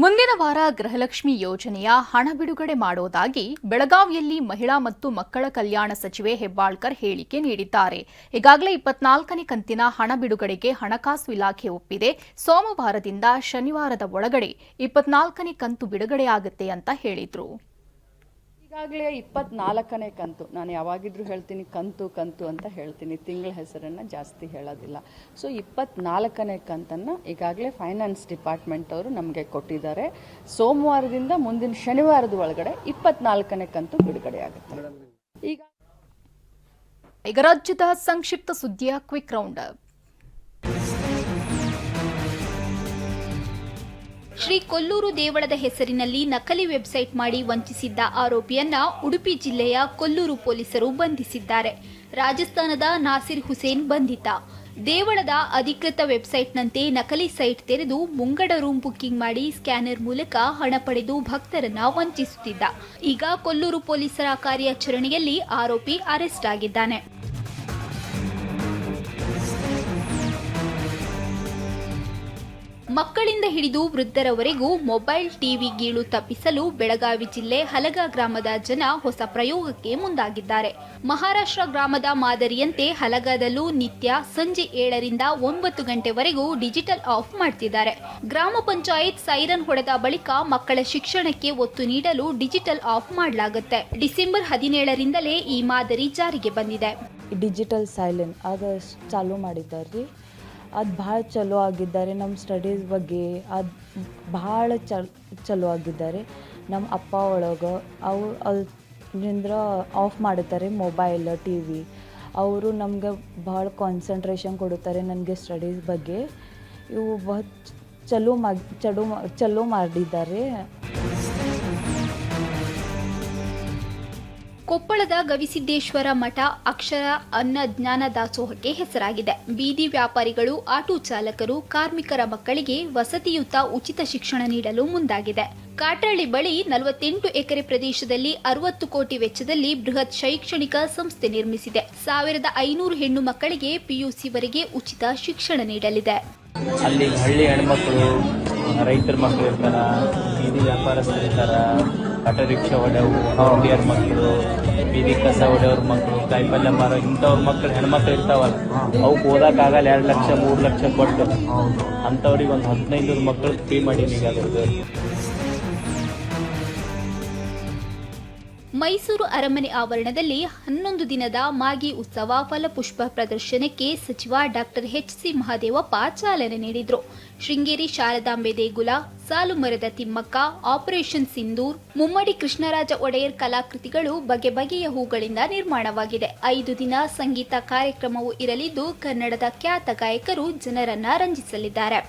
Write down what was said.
ಮುಂದಿನ ವಾರ ಗೃಹಲಕ್ಷ್ಮಿ ಯೋಜನೆಯ ಹಣ ಬಿಡುಗಡೆ ಮಾಡೋದಾಗಿ ಬೆಳಗಾವಿಯಲ್ಲಿ ಮಹಿಳಾ ಮತ್ತು ಮಕ್ಕಳ ಕಲ್ಯಾಣ ಸಚಿವೆ ಹೆಬ್ಬಾಳ್ಕರ್ ಹೇಳಿಕೆ ನೀಡಿದ್ದಾರೆ. ಈಗಾಗಲೇ 24ನೇ ಕಂತಿನ ಹಣ ಬಿಡುಗಡೆಗೆ ಹಣಕಾಸು ಇಲಾಖೆ ಒಪ್ಪಿದೆ. ಸೋಮವಾರದಿಂದ ಶನಿವಾರದ ಒಳಗಡೆ 24ನೇ ಕಂತು ಬಿಡುಗಡೆಯಾಗುತ್ತೆ ಅಂತ ಹೇಳಿದ್ರು. ಈಗಾಗಲೇ 24ನೇ ಕಂತು, ನಾನು ಯಾವಾಗಿದ್ರೂ ಹೇಳ್ತೀನಿ ಕಂತು ಕಂತು ಅಂತ ಹೇಳ್ತೀನಿ, ತಿಂಗಳ ಹೆಸರನ್ನು ಜಾಸ್ತಿ ಹೇಳೋದಿಲ್ಲ. ಸೊ 24ನೇ ಕಂತನ್ನು ಈಗಾಗಲೇ ಫೈನಾನ್ಸ್ ಡಿಪಾರ್ಟ್ಮೆಂಟ್ ಅವರು ನಮಗೆ ಕೊಟ್ಟಿದ್ದಾರೆ. ಸೋಮವಾರದಿಂದ ಮುಂದಿನ ಶನಿವಾರದ ಒಳಗಡೆ 24ನೇ ಕಂತು ಬಿಡುಗಡೆ ಆಗುತ್ತೆ. ಈಗ ರಾಜ್ಯದ ಸಂಕ್ಷಿಪ್ತ ಸುದ್ದಿಯ quick round up. Shri Kollur ದೇವಳದ ಹೆಸರಿನಲ್ಲಿ ನಕಲಿ ವೆಬ್ಸೈಟ್ ಮಾಡಿ ವಂಚಿಸಿದ್ದ ಆರೋಪಿಯನ್ನ ಉಡುಪಿ ಜಿಲ್ಲೆಯ ಕೊಲ್ಲೂರು ಪೊಲೀಸರು ಬಂಧಿಸಿದ್ದಾರೆ. ರಾಜಸ್ಥಾನದ ನಾಸಿರ್ ಹುಸೇನ್ ಬಂಧಿತ. ದೇವಳದ ಅಧಿಕೃತ ವೆಬ್ಸೈಟ್ನಂತೆ ನಕಲಿ ಸೈಟ್ ತೆರೆದು ಮುಂಗಡ ರೂಮ್ ಬುಕ್ಕಿಂಗ್ ಮಾಡಿ ಸ್ಕ್ಯಾನರ್ ಮೂಲಕ ಹಣ ಪಡೆದು ಭಕ್ತರನ್ನ ವಂಚಿಸುತ್ತಿದ್ದ. ಈಗ ಕೊಲ್ಲೂರು ಪೊಲೀಸರ ಕಾರ್ಯಾಚರಣೆಯಲ್ಲಿ ಆರೋಪಿ ಅರೆಸ್ಟ್ ಆಗಿದ್ದಾನೆ. ಮಕ್ಕಳಿಂದ ಹಿಡಿದು ವೃದ್ಧರವರೆಗೂ ಮೊಬೈಲ್ ಟಿವಿ ಗೀಳು ತಪ್ಪಿಸಲು ಬೆಳಗಾವಿ ಜಿಲ್ಲೆ ಹಲಗ ಗ್ರಾಮದ ಜನ ಹೊಸ ಪ್ರಯೋಗಕ್ಕೆ ಮುಂದಾಗಿದ್ದಾರೆ. ಮಹಾರಾಷ್ಟ್ರ ಗ್ರಾಮದ ಮಾದರಿಯಂತೆ ಹಲಗದಲ್ಲೂ ನಿತ್ಯ ಸಂಜೆ 7ರಿಂದ 9 ಗಂಟೆವರೆಗೂ ಡಿಜಿಟಲ್ ಆಫ್ ಮಾಡ್ತಿದ್ದಾರೆ. ಗ್ರಾಮ ಪಂಚಾಯತ್ ಸೈರನ್ ಹೊಡೆದ ಬಳಿಕ ಮಕ್ಕಳ ಶಿಕ್ಷಣಕ್ಕೆ ಒತ್ತು ನೀಡಲು ಡಿಜಿಟಲ್ ಆಫ್ ಮಾಡಲಾಗುತ್ತೆ. ಡಿಸೆಂಬರ್ 17ರಿಂದಲೇ ಈ ಮಾದರಿ ಜಾರಿಗೆ ಬಂದಿದೆ. ಡಿಜಿಟಲ್ ಸೈಲೆನ್ ಅದು ಚಾಲೂ ಮಾಡಿದ್ದಾರೆ. ಅದು ಭಾಳ ಚಲೋ ಆಗಿದ್ದಾರೆ. ನಮ್ಮ ಸ್ಟಡೀಸ್ ಬಗ್ಗೆ ಅದು ಭಾಳ ಚಲೋ ಆಗಿದ್ದಾರೆ. ನಮ್ಮ ಅಪ್ಪ ಒಳಗೆ ಅದರಿಂದ ಆಫ್ ಮಾಡುತ್ತಾರೆ ಮೊಬೈಲ್ ಟಿ ವಿ. ಅವರು ನಮ್ಗೆ ಭಾಳ ಕಾನ್ಸಂಟ್ರೇಷನ್ ಕೊಡುತ್ತಾರೆ ನನಗೆ ಸ್ಟಡೀಸ್ ಬಗ್ಗೆ. ಇವು ಚಲೋ ಮಾಡಿದ್ದಾರೆ. ಕೊಪ್ಪಳದ ಗವಿಸಿದ್ದೇಶ್ವರ ಮಠ ಅಕ್ಷರ ಅನ್ನ ಜ್ಞಾನ ದಾಸೋಹಕ್ಕೆ ಹೆಸರಾಗಿದೆ. ಬೀದಿ ವ್ಯಾಪಾರಿಗಳು, ಆಟೋ ಚಾಲಕರು, ಕಾರ್ಮಿಕರ ಮಕ್ಕಳಿಗೆ ವಸತಿಯುತ ಉಚಿತ ಶಿಕ್ಷಣ ನೀಡಲು ಮುಂದಾಗಿದೆ. ಕಾಟ್ರಳ್ಳಿ ಬಳಿ 48 ಎಕರೆ ಪ್ರದೇಶದಲ್ಲಿ 60 ಕೋಟಿ ವೆಚ್ಚದಲ್ಲಿ ಬೃಹತ್ ಶೈಕ್ಷಣಿಕ ಸಂಸ್ಥೆ ನಿರ್ಮಿಸಿದೆ. 1500 ಹೆಣ್ಣು ಮಕ್ಕಳಿಗೆ ಪಿಯುಸಿವರೆಗೆ ಉಚಿತ ಶಿಕ್ಷಣ ನೀಡಲಿದೆ. ಅಲ್ಲಿ ಹಳ್ಳಿ ಹೆಣ್ಮಕ್ಳು, ರೈತರ ಮಕ್ಕಳು ಇರ್ತಾರ, ಬೀದಿ ವ್ಯಾಪಾರಸ್ಥರು ಇರ್ತಾರ, ಆಟೋ ರಿಕ್ಷಾ ಹೊಡೆಯವು, ಹುಡುಗಿಯರ ಮಕ್ಕಳು, ಬೀದಿ ಕಸ ಹೊಡೆಯವ್ರ ಮಕ್ಕಳು, ಕಾಯಿಪಲ್ಯ ಮಾರೋ ಇಂಥವ್ರ ಮಕ್ಕಳು ಹೆಣ್ಮಕ್ಳು ಇರ್ತಾವಲ್ಲ, ಅವಕ್ಕೆ ಓದಕ್ಕಾಗಲ್ಲ 2 ಲಕ್ಷ 3 ಲಕ್ಷ ಕೊಟ್ಟು ಅಂಥವ್ರಿಗೆ ಒಂದು 1500 ಮಕ್ಕಳು ಫ್ರೀ ಮಾಡೀನಿ ಈಗ. ಅದ್ರದ್ದು ಮೈಸೂರು ಅರಮನೆ ಆವರಣದಲ್ಲಿ 11 ದಿನದ ಮಾಗಿ ಉತ್ಸವ ಫಲಪುಷ್ಪ ಪ್ರದರ್ಶನಕ್ಕೆ ಸಚಿವ ಡಾಕ್ಟರ್ ಎಚ್.ಸಿ. ಮಹದೇವಪ್ಪ ಚಾಲನೆ ನೀಡಿದರು. ಶೃಂಗೇರಿ ಶಾರದಾಂಬೆ ದೇಗುಲ, ಸಾಲು ಮರದ ತಿಮ್ಮಕ್ಕ, ಆಪರೇಷನ್ ಸಿಂಧೂರ್, ಮುಮ್ಮಡಿ ಕೃಷ್ಣರಾಜ ಒಡೆಯರ್ ಕಲಾಕೃತಿಗಳು ಬಗೆ ಬಗೆಯ ಹೂಗಳಿಂದ ನಿರ್ಮಾಣವಾಗಿದೆ. 5 ದಿನ ಸಂಗೀತ ಕಾರ್ಯಕ್ರಮವೂ ಇರಲಿದ್ದು ಕನ್ನಡದ ಖ್ಯಾತ ಗಾಯಕರು ಜನರನ್ನ ರಂಜಿಸಲಿದ್ದಾರೆ.